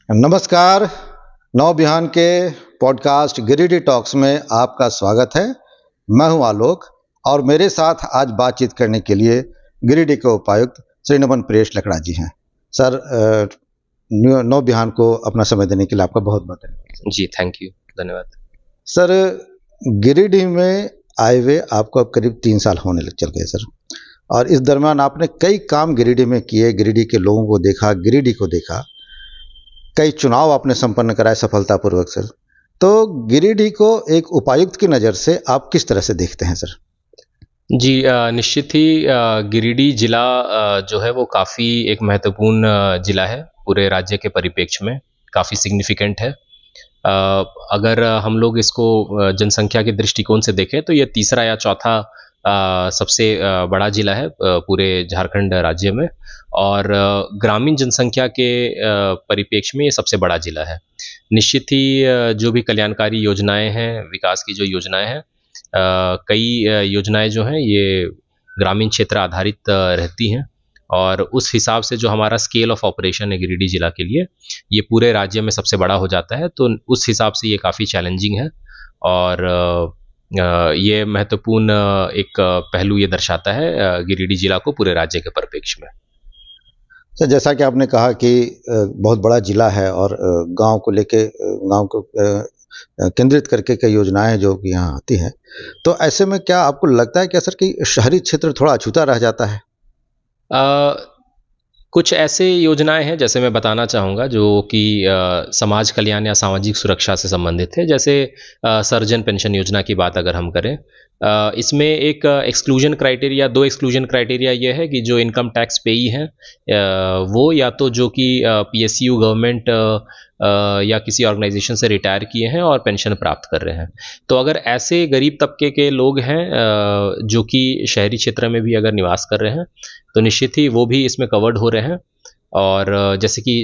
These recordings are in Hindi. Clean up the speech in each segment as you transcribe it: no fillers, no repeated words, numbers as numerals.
नमस्कार। नव बिहान के पॉडकास्ट गिरिडीह टॉक्स में आपका स्वागत है। मैं हूं आलोक और मेरे साथ आज बातचीत करने के लिए गिरिडीह के उपायुक्त श्री नमन प्रेष लकड़ा जी हैं। सर, नव बिहान को अपना समय देने के लिए आपका बहुत बहुत धन्यवाद। जी, थैंक यू, धन्यवाद। सर, गिरिडीह में आए हुए आपको अब करीब 3 साल होने लग चल गए सर, और इस दरमियान आपने कई काम गिरिडीह में किए, गिरिडीह के लोगों को देखा, गिरिडीह को देखा, कई चुनाव आपने संपन्न कराए सफलतापूर्वक सर। तो गिरिडीह को एक उपायुक्त की नज़र से आप किस तरह से देखते हैं सर? जी, निश्चित ही गिरिडीह जिला जो है वो काफ़ी एक महत्वपूर्ण जिला है, पूरे राज्य के परिप्रेक्ष्य में काफ़ी सिग्निफिकेंट है। अगर हम लोग इसको जनसंख्या के दृष्टिकोण से देखें तो ये तीसरा या चौथा सबसे बड़ा जिला है पूरे झारखंड राज्य में, और ग्रामीण जनसंख्या के परिप्रेक्ष्य में ये सबसे बड़ा जिला है। निश्चित ही जो भी कल्याणकारी योजनाएं हैं, विकास की जो योजनाएं हैं, कई योजनाएं जो हैं ये ग्रामीण क्षेत्र आधारित रहती हैं, और उस हिसाब से जो हमारा स्केल ऑफ ऑपरेशन है गिरिडीह जिला के लिए, ये पूरे राज्य में सबसे बड़ा हो जाता है। तो उस हिसाब से ये काफ़ी चैलेंजिंग है, और ये महत्वपूर्ण एक पहलू ये दर्शाता है गिरिडीह जिला को पूरे राज्य के परिप्रेक्ष्य में। सर, जैसा कि आपने कहा कि बहुत बड़ा जिला है और गांव को लेके, गांव को केंद्रित करके कई योजनाएं जो कि यहाँ आती हैं, तो ऐसे में क्या आपको लगता है क्या सर कि शहरी क्षेत्र थोड़ा अछूता रह जाता है? कुछ ऐसे योजनाएं हैं, जैसे मैं बताना चाहूँगा, जो कि समाज कल्याण या सामाजिक सुरक्षा से संबंधित है। जैसे सर्वजन पेंशन योजना की बात अगर हम करें, इसमें एक एक्सक्लूजन क्राइटेरिया, 2 एक्सक्लूजन क्राइटेरिया ये है कि जो इनकम टैक्स पेई हैं वो या तो जो कि पीएसयू गवर्नमेंट या किसी ऑर्गेनाइजेशन से रिटायर किए हैं और पेंशन प्राप्त कर रहे हैं। तो अगर ऐसे गरीब तबके के लोग हैं जो कि शहरी क्षेत्र में भी अगर निवास कर रहे हैं, तो निश्चित ही वो भी इसमें कवर्ड हो रहे हैं। और जैसे कि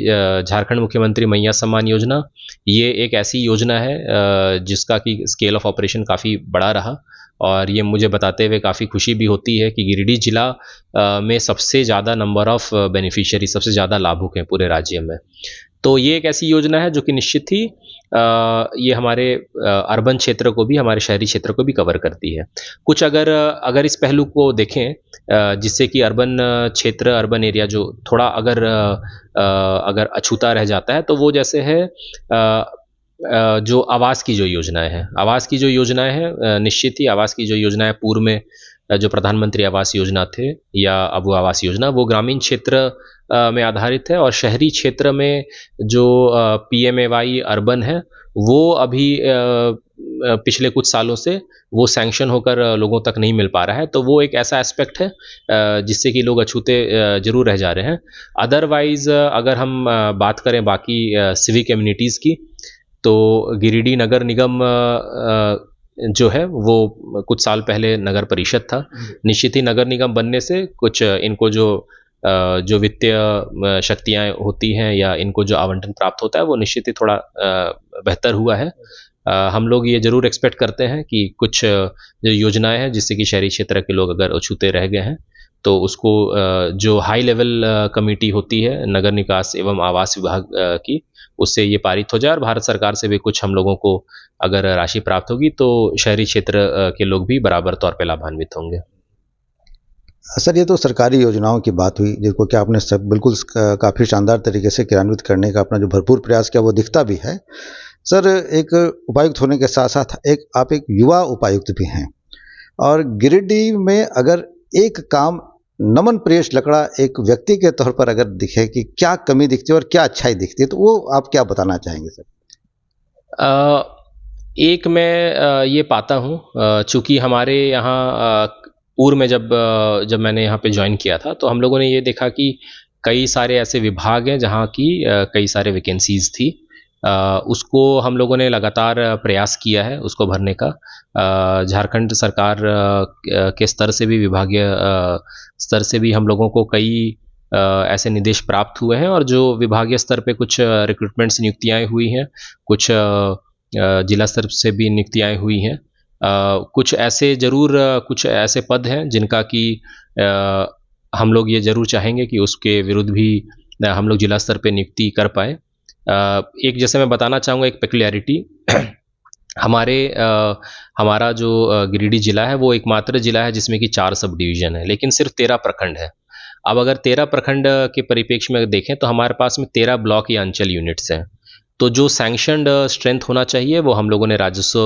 झारखंड मुख्यमंत्री मैया सम्मान योजना, ये एक ऐसी योजना है जिसका कि स्केल ऑफ ऑपरेशन काफ़ी बड़ा रहा, और ये मुझे बताते हुए काफ़ी खुशी भी होती है कि गिरिडीह जिला में सबसे ज़्यादा नंबर ऑफ़ बेनिफिशियरी, सबसे ज़्यादा लाभुक हैं पूरे राज्य में। तो ये एक ऐसी योजना है जो कि निश्चित ही ये हमारे अर्बन क्षेत्र को भी, हमारे शहरी क्षेत्र को भी कवर करती है। कुछ अगर इस पहलू को देखें, जिससे कि अर्बन क्षेत्र, अर्बन एरिया जो थोड़ा अगर अछूता रह जाता है, तो वो जैसे है जो आवास की जो योजनाएं हैं, निश्चित ही आवास की जो योजनाएं पूर्व में जो प्रधानमंत्री आवास योजना थे या अब आवास योजना, वो ग्रामीण क्षेत्र में आधारित है, और शहरी क्षेत्र में जो पीएमएवाई अर्बन है, वो अभी पिछले कुछ सालों से वो सैंक्शन होकर लोगों तक नहीं मिल पा रहा है। तो वो एक ऐसा एस्पेक्ट है जिससे कि लोग अछूते जरूर रह जा रहे हैं। अदरवाइज अगर हम बात करें बाकी सिविक एम्यूनिटीज़ की, तो गिरिडीह नगर निगम जो है वो कुछ साल पहले नगर परिषद था। निश्चित ही नगर निगम बनने से कुछ इनको जो वित्तीय शक्तियाँ होती हैं या इनको जो आवंटन प्राप्त होता है, वो निश्चित ही थोड़ा बेहतर हुआ है। हम लोग ये ज़रूर एक्सपेक्ट करते हैं कि कुछ जो योजनाएं हैं जिससे कि शहरी क्षेत्र के लोग अगर अछूते रह गए हैं, तो उसको जो हाई लेवल कमेटी होती है नगर निकास एवं आवास विभाग की, उससे ये पारित हो जाए, और भारत सरकार से भी कुछ हम लोगों को अगर राशि प्राप्त होगी, तो शहरी क्षेत्र के लोग भी बराबर तौर पे लाभान्वित होंगे। सर, ये तो सरकारी योजनाओं की बात हुई, जिनको कि आपने सब बिल्कुल काफ़ी शानदार तरीके से क्रियान्वित करने का अपना जो भरपूर प्रयास किया वो दिखता भी है। सर, एक उपायुक्त होने के साथ साथ आप एक युवा उपायुक्त भी हैं, और गिरिडीह में अगर एक काम नमन प्रेष लकड़ा एक व्यक्ति के तौर पर अगर दिखे कि क्या कमी दिखती है और क्या अच्छाई दिखती है, तो वो आप क्या बताना चाहेंगे सर? एक मैं ये पाता हूँ, चूँकि हमारे यहाँ पूर्व में जब मैंने यहाँ पे ज्वाइन किया था, तो हम लोगों ने ये देखा कि कई सारे ऐसे विभाग हैं जहाँ की कई सारे वैकेंसीज़ थी। उसको हम लोगों ने लगातार प्रयास किया है उसको भरने का। झारखंड सरकार के स्तर से भी, विभागीय स्तर से भी हम लोगों को कई ऐसे निर्देश प्राप्त हुए हैं, और जो विभागीय स्तर पे कुछ रिक्रूटमेंट्स नियुक्तियाँ हुई हैं, कुछ जिला स्तर से भी नियुक्तियाँ हुई हैं। कुछ ऐसे पद हैं जिनका कि हम लोग ये ज़रूर चाहेंगे कि उसके विरुद्ध भी हम लोग जिला स्तर पे नियुक्ति कर पाएँ। एक जैसे मैं बताना चाहूँगा एक पेक्युलियरिटी हमारा जो गिरिडीह जिला है वो एकमात्र जिला है जिसमें कि 4 सब डिवीज़न है, लेकिन सिर्फ 13 प्रखंड है। अब अगर 13 प्रखंड के परिप्रेक्ष्य में देखें तो हमारे पास में 13 ब्लॉक या अंचल यूनिट्स हैं। तो जो सैंक्शनड स्ट्रेंथ होना चाहिए वो हम लोगों ने राजस्व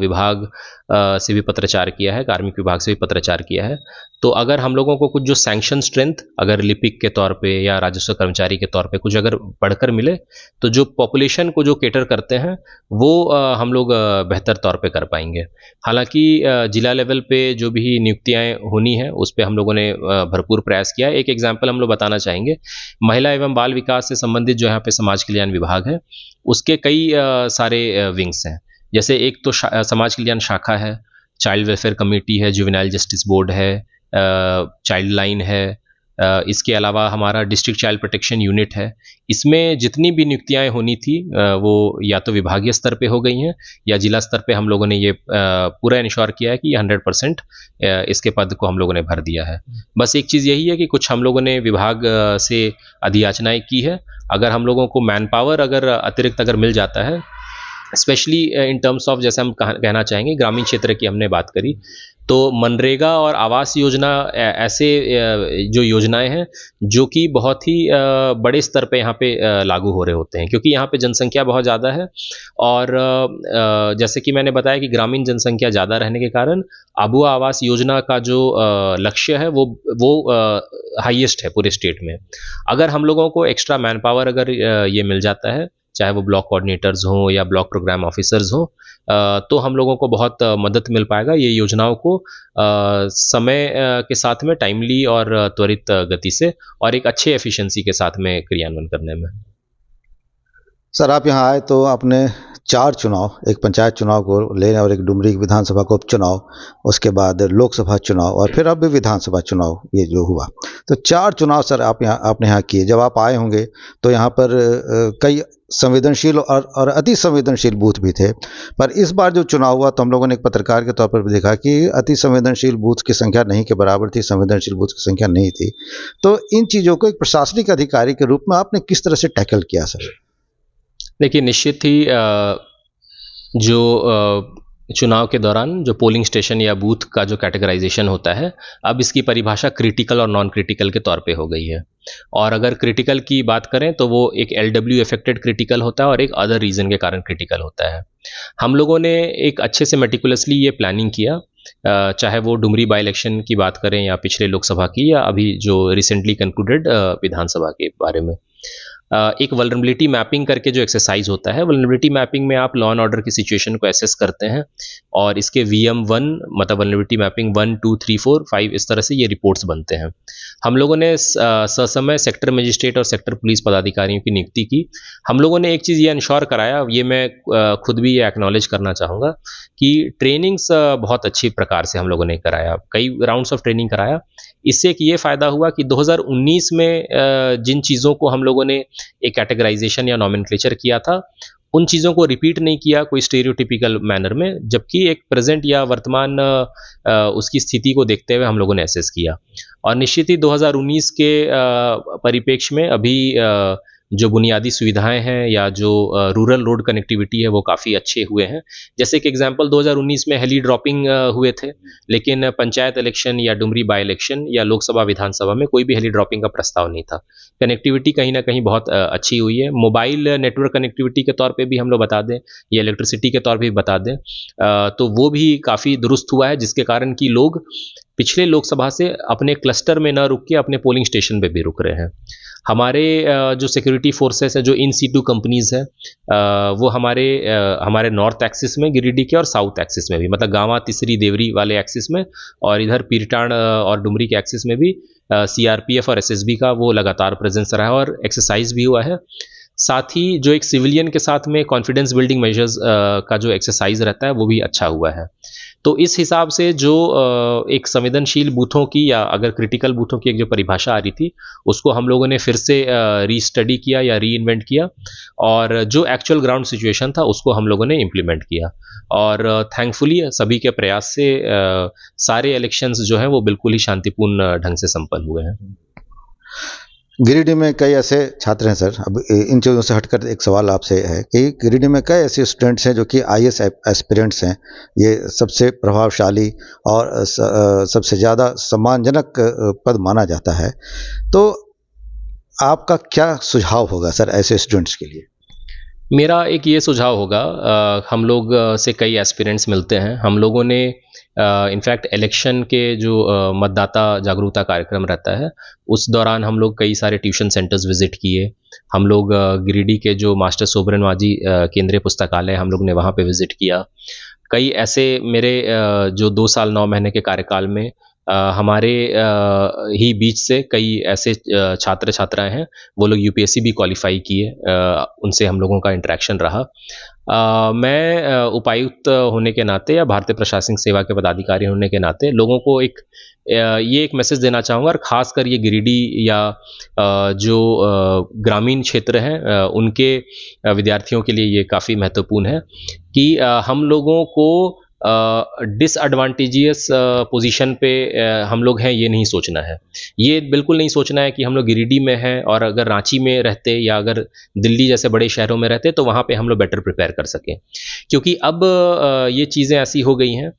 विभाग से भी पत्राचार किया है, कार्मिक विभाग से भी पत्राचार किया है। तो अगर हम लोगों को कुछ जो सैंक्शन स्ट्रेंथ अगर लिपिक के तौर पे या राजस्व कर्मचारी के तौर पे कुछ अगर बढ़कर मिले तो जो पॉपुलेशन को जो केटर करते हैं वो हम लोग बेहतर तौर पे कर पाएंगे। हालांकि जिला लेवल पे जो भी नियुक्तियां होनी है उस पर हम लोगों ने भरपूर प्रयास किया है। एक एग्जाम्पल हम लोग बताना चाहेंगे, महिला एवं बाल विकास से संबंधित जो यहाँ पे समाज कल्याण विभाग है उसके कई सारे विंग्स हैं। जैसे एक तो समाज कल्याण शाखा है, चाइल्ड वेलफेयर कमेटी है, जुवेनाइल जस्टिस बोर्ड है, चाइल्ड लाइन है, इसके अलावा हमारा डिस्ट्रिक्ट चाइल्ड प्रोटेक्शन यूनिट है। इसमें जितनी भी नियुक्तियां होनी थी वो या तो विभागीय स्तर पे हो गई हैं या जिला स्तर पे हम लोगों ने ये पूरा इंश्योर किया है कि 100% इसके पद को हम लोगों ने भर दिया है। बस एक चीज़ यही है कि कुछ हम लोगों ने विभाग से अधियाचनाएं की है। अगर हम लोगों को मैन पावर अगर अतिरिक्त अगर मिल जाता है, स्पेशली इन टर्म्स ऑफ जैसे हम कहना चाहेंगे ग्रामीण क्षेत्र की हमने बात करी, तो मनरेगा और आवास योजना ऐसे जो योजनाएं हैं जो कि बहुत ही बड़े स्तर पे यहाँ पे लागू हो रहे होते हैं, क्योंकि यहाँ पे जनसंख्या बहुत ज़्यादा है। और जैसे कि मैंने बताया कि ग्रामीण जनसंख्या ज़्यादा रहने के कारण आबुआ आवास योजना का जो लक्ष्य है वो हाईएस्ट है पूरे स्टेट में। अगर हम लोगों को एक्स्ट्रा मैन पावर अगर ये मिल जाता है, चाहे वो ब्लॉक कोऑर्डिनेटर्स हों या ब्लॉक प्रोग्राम ऑफिसर्स हों, तो हम लोगों को बहुत मदद मिल पाएगा ये योजनाओं को समय के साथ में टाइमली और त्वरित गति से और एक अच्छे एफिशिएंसी के साथ में क्रियान्वयन करने में। सर आप यहाँ आए तो आपने 4 चुनाव, एक पंचायत चुनाव को लेने और एक डुमरी विधानसभा का उपचुनाव, उसके बाद लोकसभा चुनाव और फिर अब विधानसभा चुनाव ये जो हुआ, तो 4 चुनाव सर आपने यहाँ किए। जब आप आए होंगे तो यहाँ पर कई संवेदनशील और अति संवेदनशील बूथ भी थे, पर इस बार जो चुनाव हुआ तो हम लोगों ने एक पत्रकार के तौर पर भी देखा कि अति संवेदनशील बूथ की संख्या नहीं के बराबर थी, संवेदनशील बूथ की संख्या नहीं थी। तो इन चीज़ों को एक प्रशासनिक अधिकारी के रूप में आपने किस तरह से टैकल किया सर? देखिए, निश्चित ही जो चुनाव के दौरान जो पोलिंग स्टेशन या बूथ का जो कैटेगराइजेशन होता है, अब इसकी परिभाषा क्रिटिकल और नॉन क्रिटिकल के तौर पे हो गई है। और अगर क्रिटिकल की बात करें तो वो एक LW अफेक्टेड क्रिटिकल होता है और एक अदर रीज़न के कारण क्रिटिकल होता है। हम लोगों ने एक अच्छे से मेटिकुलसली ये प्लानिंग किया, चाहे वो डुमरी बाई इलेक्शन की बात करें या पिछले लोकसभा की या अभी जो रिसेंटली कंक्लूडेड विधानसभा के बारे में। एक वल्नरेबिलिटी मैपिंग करके जो एक्सरसाइज होता है, वल्नरेबिलिटी मैपिंग में आप लॉ एंड ऑर्डर की सिचुएशन को एसेस करते हैं और इसके VM1 मतलब वल्नरेबिलिटी मैपिंग 1, 2, 3, 4, 5 इस तरह से ये रिपोर्ट्स बनते हैं। हम लोगों ने ससमय सेक्टर मजिस्ट्रेट और सेक्टर पुलिस पदाधिकारियों की नियुक्ति की। हम लोगों ने एक चीज़ ये इंश्योर कराया, ये मैं खुद भी ये एक्नॉलेज करना चाहूँगा कि ट्रेनिंग्स बहुत अच्छी प्रकार से हम लोगों ने कराया, कई राउंड्स ऑफ ट्रेनिंग कराया। इससे एक ये फ़ायदा हुआ कि 2019 में जिन चीज़ों को हम लोगों ने एक कैटेगराइजेशन या नॉमेनक्लेचर किया था, उन चीज़ों को रिपीट नहीं किया कोई स्टेरियोटिपिकल मैनर में, जबकि एक प्रेजेंट या वर्तमान उसकी स्थिति को देखते हुए हम लोगों ने एसेस किया। और निश्चित ही 2019 के परिप्रेक्ष्य में अभी जो बुनियादी सुविधाएं हैं या जो रूरल रोड कनेक्टिविटी है वो काफ़ी अच्छे हुए हैं। जैसे कि एग्जांपल 2019 में हेली ड्रॉपिंग हुए थे, लेकिन पंचायत इलेक्शन या डुमरी बाई इलेक्शन या लोकसभा विधानसभा में कोई भी हेली ड्रॉपिंग का प्रस्ताव नहीं था। कनेक्टिविटी कहीं ना कहीं बहुत अच्छी हुई है। मोबाइल नेटवर्क कनेक्टिविटी के तौर पे भी हम लोग बता दें या इलेक्ट्रिसिटी के तौर पे भी बता दें, तो वो भी काफ़ी दुरुस्त हुआ है, जिसके कारण कि लोग पिछले लोकसभा से अपने क्लस्टर में न रुक के अपने पोलिंग स्टेशन पे भी रुक रहे हैं। हमारे जो सिक्योरिटी फोर्सेस है, जो इन सीटू कंपनीज़ है, वो हमारे नॉर्थ एक्सिस में गिरिडीह के और साउथ एक्सिस में भी, मतलब गांवा तिसरी देवरी वाले एक्सिस में और इधर पीरटाण और डुमरी के एक्सिस में भी CRPF और SSB का वो लगातार प्रेजेंस रहा है और एक्सरसाइज भी हुआ है। साथ ही जो एक सिविलियन के साथ में कॉन्फिडेंस बिल्डिंग मेजर्स का जो एक्सरसाइज रहता है वो भी अच्छा हुआ है। तो इस हिसाब से जो एक संवेदनशील बूथों की या अगर क्रिटिकल बूथों की एक जो परिभाषा आ रही थी, उसको हम लोगों ने फिर से रीस्टडी किया या री इन्वेंट किया और जो एक्चुअल ग्राउंड सिचुएशन था उसको हम लोगों ने इम्प्लीमेंट किया। और थैंकफुली सभी के प्रयास से सारे इलेक्शंस जो हैं वो बिल्कुल ही शांतिपूर्ण ढंग से संपन्न हुए हैं। गिरिडीह में कई ऐसे छात्र हैं सर, अब इन चीज़ों से हटकर एक सवाल आपसे है कि गिरिडीह में कई ऐसे स्टूडेंट्स हैं जो कि आईएएस एस्पिरेंट्स हैं, ये सबसे प्रभावशाली और सबसे ज़्यादा सम्मानजनक पद माना जाता है, तो आपका क्या सुझाव होगा सर ऐसे स्टूडेंट्स के लिए? मेरा एक ये सुझाव होगा, हम लोग से कई एस्पिरेंट्स मिलते हैं। हम लोगों ने इनफैक्ट इलेक्शन के जो मतदाता जागरूकता कार्यक्रम रहता है, उस दौरान हम लोग कई सारे ट्यूशन सेंटर्स विज़िट किए। हम लोग गिरिडीह के जो मास्टर सोबरन मांझी केंद्रीय पुस्तकालय, हम लोग ने वहाँ पे विज़िट किया। कई ऐसे मेरे जो 2 साल 9 महीने के कार्यकाल में हमारे ही बीच से कई ऐसे छात्र छात्राएं हैं, वो लोग यूपीएससी भी क्वालिफाई किए, उनसे हम लोगों का इंटरेक्शन रहा। मैं उपायुक्त होने के नाते या भारतीय प्रशासनिक सेवा के पदाधिकारी होने के नाते लोगों को ये एक मैसेज देना चाहूँगा, और ख़ासकर ये गिरिडीह या जो ग्रामीण क्षेत्र हैं उनके विद्यार्थियों के लिए ये काफ़ी महत्वपूर्ण है कि हम लोगों को डिसएडवांटेजियस पोजीशन पे हम लोग हैं, ये नहीं सोचना है। ये बिल्कुल नहीं सोचना है कि हम लोग गिरिडीह में हैं और अगर रांची में रहते या अगर दिल्ली जैसे बड़े शहरों में रहते तो वहाँ पे हम लोग बेटर प्रिपेयर कर सकें, क्योंकि अब ये चीज़ें ऐसी हो गई हैं,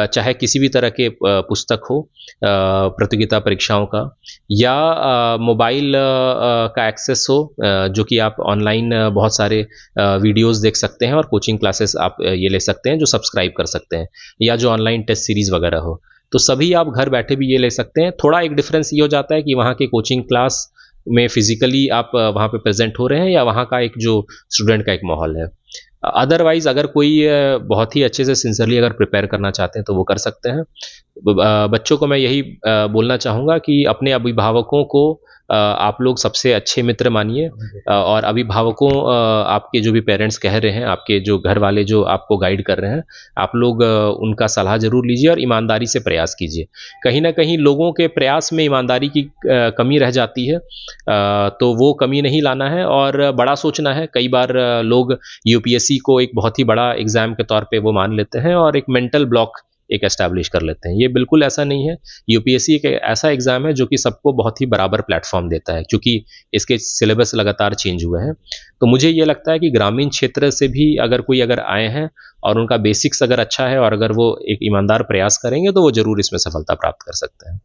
चाहे किसी भी तरह के पुस्तक हो, प्रतियोगिता परीक्षाओं का, या मोबाइल का एक्सेस हो, जो कि आप ऑनलाइन बहुत सारे वीडियोस देख सकते हैं और कोचिंग क्लासेस आप ये ले सकते हैं जो सब्सक्राइब कर सकते हैं, या जो ऑनलाइन टेस्ट सीरीज़ वगैरह हो, तो सभी आप घर बैठे भी ये ले सकते हैं। थोड़ा एक डिफरेंस ये हो जाता है कि वहाँ के कोचिंग क्लास में फिजिकली आप वहाँ पे प्रेजेंट हो रहे हैं, या वहाँ का एक जो स्टूडेंट का एक माहौल है। अदरवाइज अगर कोई बहुत ही अच्छे से सिंसियरली अगर प्रिपेयर करना चाहते हैं तो वो कर सकते हैं। बच्चों को मैं यही बोलना चाहूँगा कि अपने अभिभावकों को आप लोग सबसे अच्छे मित्र मानिए, और अभिभावकों, आपके जो भी पेरेंट्स कह रहे हैं, आपके जो घर वाले जो आपको गाइड कर रहे हैं, आप लोग उनका सलाह ज़रूर लीजिए और ईमानदारी से प्रयास कीजिए। कहीं न कहीं लोगों के प्रयास में ईमानदारी की कमी रह जाती है, तो वो कमी नहीं लाना है और बड़ा सोचना है। कई बार लोग यूपीएससी को एक बहुत ही बड़ा एग्ज़ाम के तौर पे वो मान लेते हैं और एक मेंटल ब्लॉक एक एस्टैब्लिश कर लेते हैं। ये बिल्कुल ऐसा नहीं है। यूपीएससी एक ऐसा एग्ज़ाम है जो कि सबको बहुत ही बराबर प्लेटफ़ॉर्म देता है, क्योंकि इसके सिलेबस लगातार चेंज हुए हैं। तो मुझे ये लगता है कि ग्रामीण क्षेत्र से भी अगर आए हैं और उनका बेसिक्स अगर अच्छा है और अगर वो एक ईमानदार प्रयास करेंगे तो वो ज़रूर इसमें सफलता प्राप्त कर सकते हैं।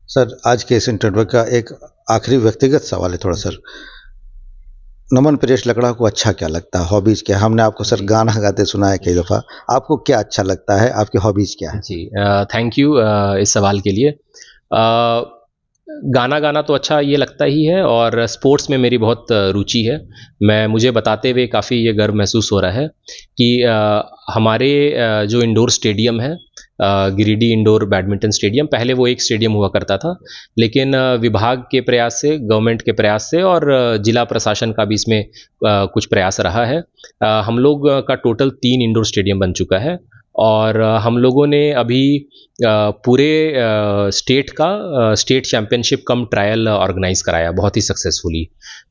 सर, आज के इस इंटरव्यू का एक आखिरी व्यक्तिगत सवाल है थोड़ा सर। नमन परेश लकड़ा को अच्छा क्या लगता है, हॉबीज क्या है? हमने आपको सर गाना गाते सुना है कई दफ़ा, आपको क्या अच्छा लगता है, आपकी हॉबीज क्या है? जी, थैंक यू इस सवाल के लिए। गाना गाना तो अच्छा ये लगता ही है, और स्पोर्ट्स में मेरी बहुत रुचि है। मुझे बताते हुए काफ़ी ये गर्व महसूस हो रहा है कि हमारे जो इंडोर स्टेडियम है, गिरिडीह इंडोर बैडमिंटन स्टेडियम, पहले वो एक स्टेडियम हुआ करता था, लेकिन विभाग के प्रयास से, गवर्नमेंट के प्रयास से और जिला प्रशासन का भी इसमें कुछ प्रयास रहा है। हम लोग का टोटल 3 इंडोर स्टेडियम बन चुका है, और हम लोगों ने अभी पूरे स्टेट चैम्पियनशिप कम ट्रायल ऑर्गेनाइज कराया बहुत ही सक्सेसफुली।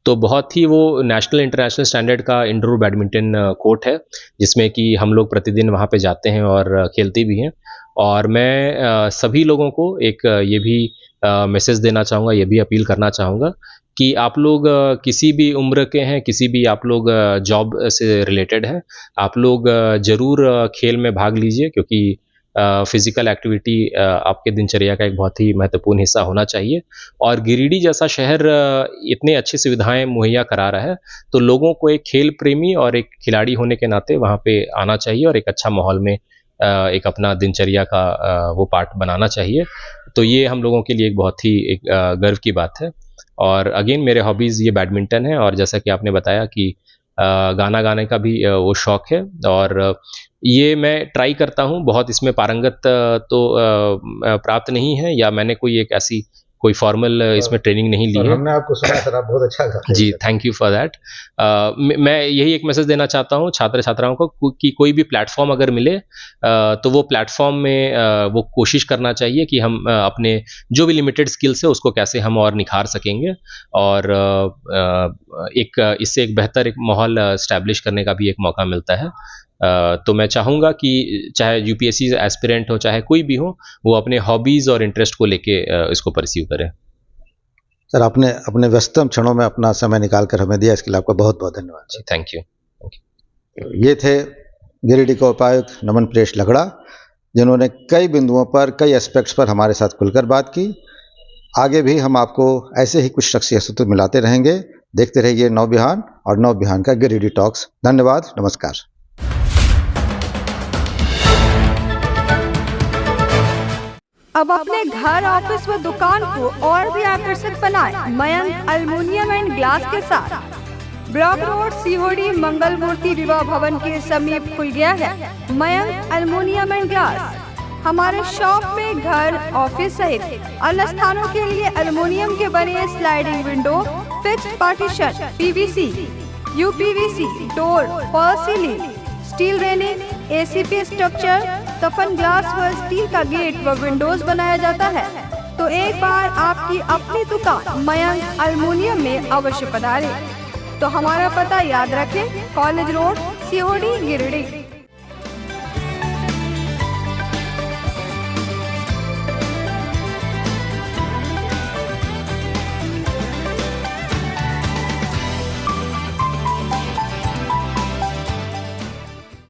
तो बहुत ही वो नेशनल इंटरनेशनल स्टैंडर्ड का इंडोर बैडमिंटन कोर्ट है, जिसमें कि हम लोग प्रतिदिन वहाँ पे जाते हैं और खेलते भी हैं। और मैं सभी लोगों को एक ये भी मैसेज देना चाहूँगा, ये भी अपील करना चाहूँगा कि आप लोग किसी भी उम्र के हैं, किसी भी आप लोग जॉब से रिलेटेड हैं, आप लोग ज़रूर खेल में भाग लीजिए, क्योंकि फिज़िकल एक्टिविटी आपके दिनचर्या का एक बहुत ही महत्वपूर्ण हिस्सा होना चाहिए। और गिरिडीह जैसा शहर इतने अच्छी सुविधाएं मुहैया करा रहा है, तो लोगों को एक खेल प्रेमी और एक खिलाड़ी होने के नाते वहाँ पे आना चाहिए और एक अच्छा माहौल में एक अपना दिनचर्या का वो पार्ट बनाना चाहिए। तो ये हम लोगों के लिए एक बहुत ही एक गर्व की बात है। और अगेन मेरे हॉबीज़ ये बैडमिंटन है, और जैसा कि आपने बताया कि गाना गाने का भी वो शौक़ है, और ये मैं ट्राई करता हूँ। बहुत इसमें पारंगत तो प्राप्त नहीं है, या मैंने कोई एक ऐसी कोई फॉर्मल इसमें ट्रेनिंग नहीं ली है। हमने आपको सुना सर, आप बहुत अच्छा गाते हैं। जी, थैंक यू फॉर दैट। मैं यही एक मैसेज देना चाहता हूँ छात्र छात्राओं को कि कोई भी प्लेटफॉर्म अगर मिले तो वो प्लेटफॉर्म में वो कोशिश करना चाहिए कि हम अपने जो भी लिमिटेड स्किल्स है उसको कैसे हम और निखार सकेंगे, और एक इससे एक बेहतर एक माहौल एस्टैब्लिश करने का भी एक मौका मिलता है। तो मैं चाहूँगा कि चाहे यूपीएससी एस्पिरेंट हो, चाहे कोई भी हो, वो अपने हॉबीज़ और इंटरेस्ट को लेके इसको परस्यू करें। सर, आपने अपने व्यस्ततम क्षणों में अपना समय निकाल कर हमें दिया, इसके लिए आपका बहुत बहुत धन्यवाद। जी, थैंक यू। ये थे गिरिडीह के उपायुक्त नमन प्रेष लकड़ा, जिन्होंने कई बिंदुओं पर, कई एस्पेक्ट्स पर हमारे साथ खुलकर बात की। आगे भी हम आपको ऐसे ही कुछ शख्सियतों से मिलाते रहेंगे। देखते रहिए नव बिहान और नव बिहान का गिरिडीह टॉक्स। धन्यवाद, नमस्कार। अब अपने घर, ऑफिस व दुकान को और भी आकर्षक बनाएं मयंक एल्युमिनियम एंड ग्लास के साथ। ब्लॉक रोड, सीहोड़ी, मंगल मूर्ति विवाह भवन के समीप खुल गया है मयंक एल्युमिनियम एंड ग्लास। हमारे शॉप में घर, ऑफिस सहित अन्य स्थानों के लिए एल्युमिनियम के बने sliding window, fixed partition, PVC, UPVC door, fall ceiling, steel railing, ACP structure, सफन ग्लास व स्टील का गेट व विंडोज बनाया जाता है। तो एक बार आपकी अपनी दुकान मयंक एल्युमिनियम में अवश्य पधारें। तो हमारा पता याद रखें, कॉलेज रोड, सीहोड़ी, गिरिडीह।